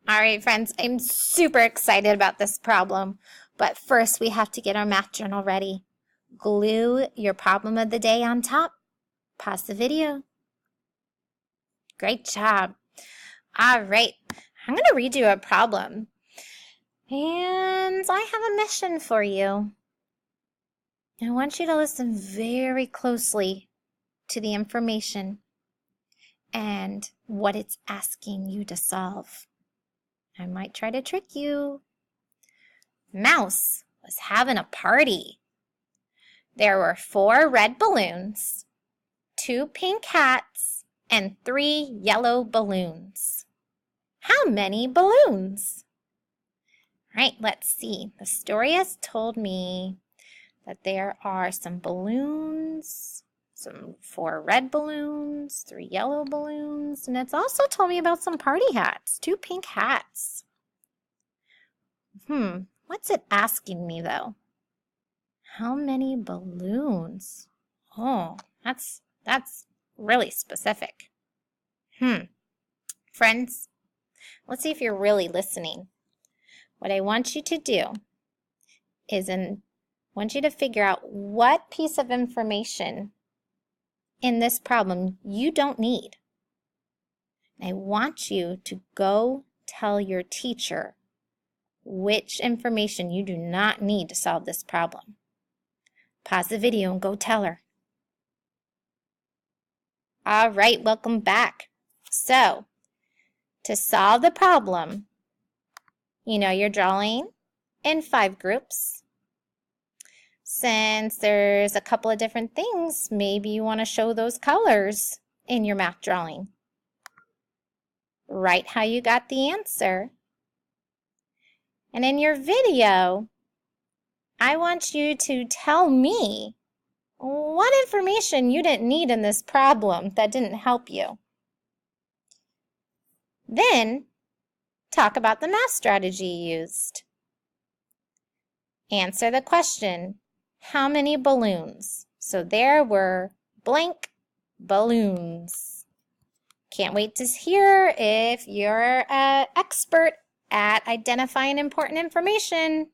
All right, friends, I'm super excited about this problem, but first we have to get our math journal ready. Glue your problem of the day on top. Pause the video. Great job. All right, I'm going to read you a problem, and I have a mission for you. I want you to listen very closely to the information and what it's asking you to solve. I might try to trick you. Mouse was having a party. There were 4 red balloons, 2 pink hats, and 3 yellow balloons. How many balloons? All right, let's see. The story has told me that there are some balloons, 4 red balloons, 3 yellow balloons, and it's also told me about some party hats, 2 pink hats. What's it asking me though? How many balloons? Oh, that's really specific. Friends, let's see if you're really listening. What I want you to do is want you to figure out what piece of information in this problem you don't need. I want you to go tell your teacher which information you do not need to solve this problem. Pause the video and go tell her. All right, welcome back. So, to solve the problem, you're drawing in 5 groups. Since there's a couple of different things, maybe you want to show those colors in your math drawing. Write how you got the answer. And in your video, I want you to tell me what information you didn't need in this problem that didn't help you. Then, talk about the math strategy used. Answer the question, how many balloons? So there were blank balloons. Can't wait to hear if you're an expert at identifying important information.